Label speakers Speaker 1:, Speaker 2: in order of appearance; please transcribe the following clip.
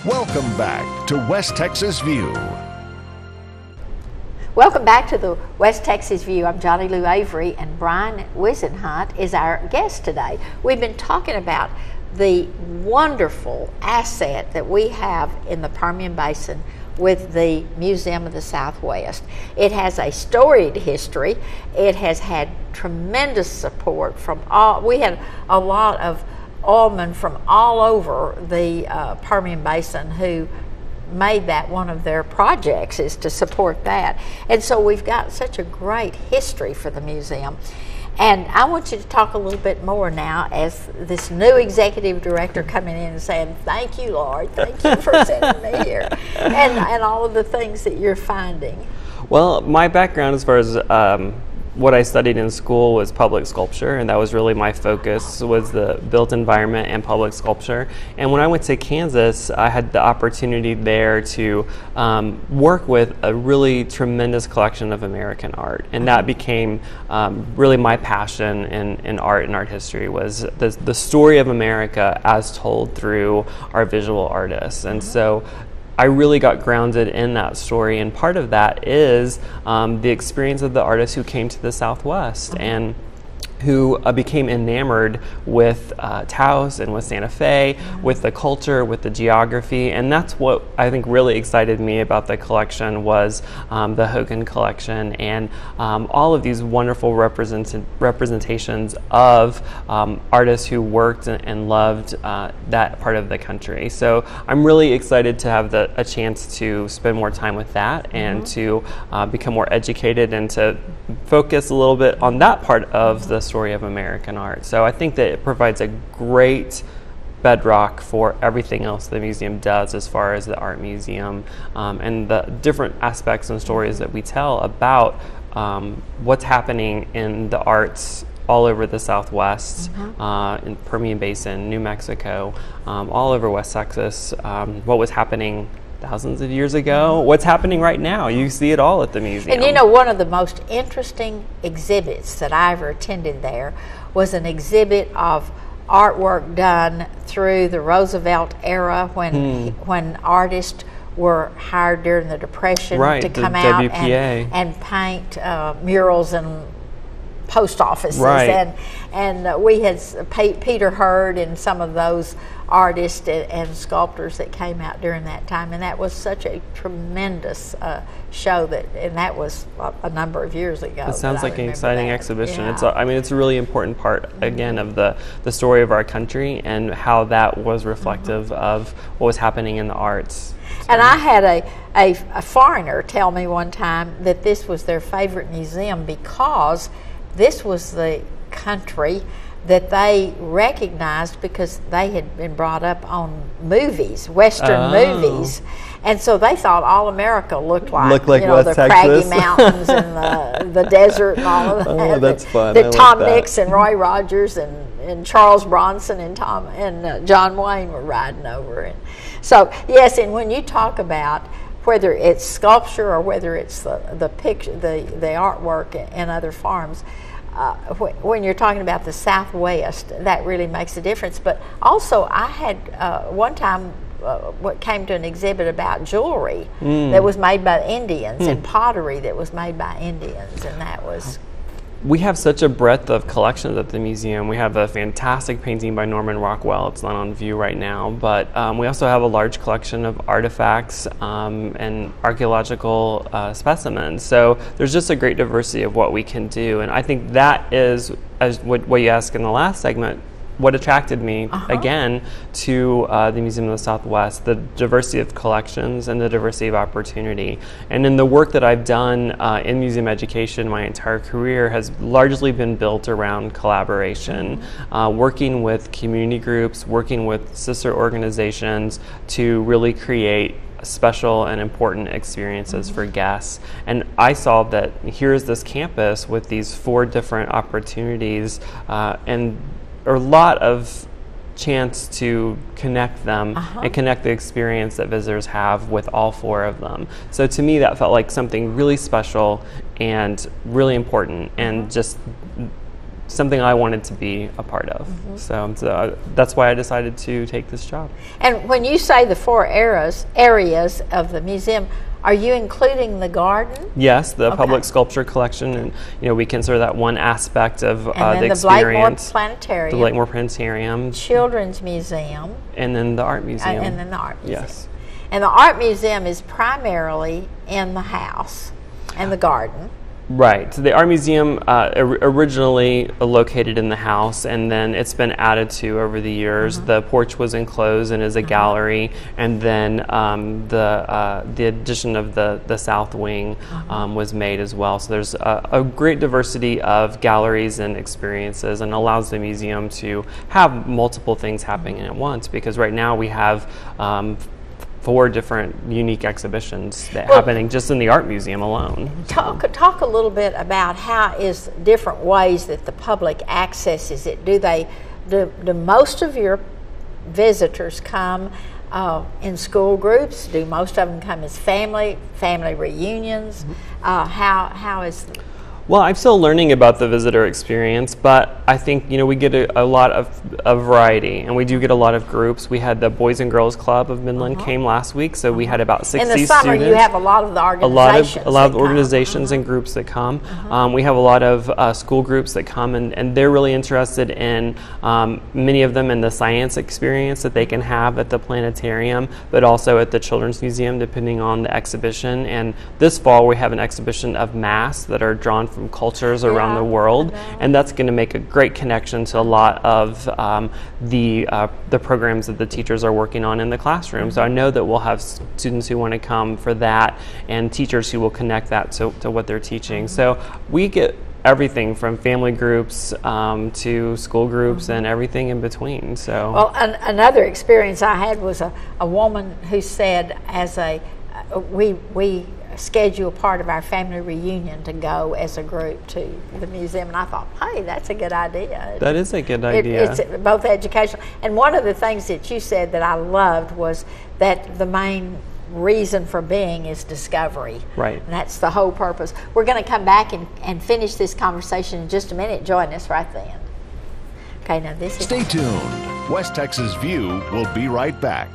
Speaker 1: Welcome back to West Texas View.
Speaker 2: Welcome back to the West Texas View. I'm Johnny Lou Avery, and Brian Wisenhunt is our guest today. We've been talking about the wonderful asset that we have in the Permian Basin with the Museum of the Southwest. It has a storied history. It has had tremendous support from all. We had a lot of oilmen from all over the Permian Basin who made that one of their projects, is to support that. And so we've got such a great history for the museum. And I want you to talk a little bit more now as this new executive director coming in and saying, thank you, Lord, thank you for sending me here, and all of the things that you're finding.
Speaker 3: Well, my background as far as what I studied in school was public sculpture, and that was really my focus, was the built environment and public sculpture. And when I went to Kansas, I had the opportunity there to work with a really tremendous collection of American art, and that became really my passion in art and art history, was the story of America as told through our visual artists. And so I really got grounded in that story, and part of that is the experience of the artists who came to the Southwest and who became enamored with Taos and with Santa Fe, with the culture, with the geography, and that's what I think really excited me about the collection, was the Hogan collection and all of these wonderful representations of artists who worked and loved that part of the country. So I'm really excited to have a chance to spend more time with that and to become more educated and to focus a little bit on that part of the story of American art. So I think that it provides a great bedrock for everything else the museum does as far as the art museum and the different aspects and stories that we tell about what's happening in the arts all over the Southwest, in Permian Basin, New Mexico, all over West Texas, what was happening thousands of years ago, what's happening right now. You see it all at the museum.
Speaker 2: And you know, one of the most interesting exhibits that I ever attended there was an exhibit of artwork done through the Roosevelt era, when artists were hired during the Depression to come out and paint murals and post offices, and we had Peter Hurd and some of those artists and sculptors that came out during that time, and that was such a tremendous show, and that was a number of years ago.
Speaker 3: It sounds like an exciting exhibition. Yeah. I mean, it's a really important part, again, of the story of our country and how that was reflective of what was happening in the arts.
Speaker 2: And I had a foreigner tell me one time that this was their favorite museum because this was the country that they recognized because they had been brought up on movies, Western movies, and so they thought all America looked like you know, the craggy mountains and the desert and all of that.
Speaker 3: Oh, that's fun.
Speaker 2: That Tom Mix and Roy Rogers and Charles Bronson and John Wayne were riding over. And so yes, and when you talk about whether it's sculpture or whether it's the picture, the artwork in other forms, when you're talking about the Southwest, that really makes a difference. But also, I had one time what came to an exhibit about jewelry that was made by Indians and pottery that was made by Indians, and that was.
Speaker 3: We have such a breadth of collections at the museum. We have a fantastic painting by Norman Rockwell. It's not on view right now, but we also have a large collection of artifacts and archaeological specimens. So there's just a great diversity of what we can do, and I think that is, as what you asked in the last segment, what attracted me again to the Museum of the Southwest, the diversity of collections and the diversity of opportunity. And in the work that I've done in museum education, my entire career has largely been built around collaboration, working with community groups, working with sister organizations to really create special and important experiences for guests. And I saw that here's this campus with these 4 different opportunities and a lot of chance to connect them and connect the experience that visitors have with all 4 of them. So to me, that felt like something really special and really important, and just something I wanted to be a part of. So that's why I decided to take this job.
Speaker 2: And when you say the 4 areas of the museum, are you including the garden?
Speaker 3: Yes, the public sculpture collection, and we consider that one aspect of the experience.
Speaker 2: Blakemore Planetarium,
Speaker 3: the Blakemore Planetarium,
Speaker 2: Children's Museum,
Speaker 3: and then the Art Museum.
Speaker 2: And then the Art Museum.
Speaker 3: Yes.
Speaker 2: And the Art Museum is primarily in the house and the garden.
Speaker 3: Right. So the Art Museum originally located in the house, and then it's been added to over the years. The porch was enclosed and is a gallery, and then the addition of the south wing was made as well. So there's a great diversity of galleries and experiences, and allows the museum to have multiple things happening at once, because right now we have 4 different unique exhibitions that happening just in the Art Museum alone.
Speaker 2: Talk a little bit about how is different ways that the public accesses it. Do most of your visitors come in school groups? Do most of them come as family reunions? How is
Speaker 3: Well, I'm still learning about the visitor experience, but I think we get a lot of variety, and we do get a lot of groups. We had the Boys and Girls Club of Midland came last week, so we had about 60 students.
Speaker 2: In the summer, you have a lot of the organizations.
Speaker 3: A lot of the organizations and groups that come. We have a lot of school groups that come, and they're really interested in many of them in the science experience that they can have at the planetarium, but also at the Children's Museum, depending on the exhibition. And this fall, we have an exhibition of masks that are drawn from cultures around the world, and that's going to make a great connection to a lot of the programs that the teachers are working on in the classroom. So I know that we'll have students who want to come for that, and teachers who will connect that to what they're teaching. So we get everything from family groups to school groups and everything in between. So
Speaker 2: well, another experience I had was a woman who said, we schedule part of our family reunion to go as a group to the museum, and I thought, hey, that's a good idea.
Speaker 3: That is a good idea.
Speaker 2: It's both educational, and one of the things that you said that I loved was that the main reason for being is discovery.
Speaker 3: Right.
Speaker 2: And that's the whole purpose. We're going to come back and finish this conversation in just a minute. Join us right then. Okay, now this is...
Speaker 1: Stay tuned. West Texas View will be right back.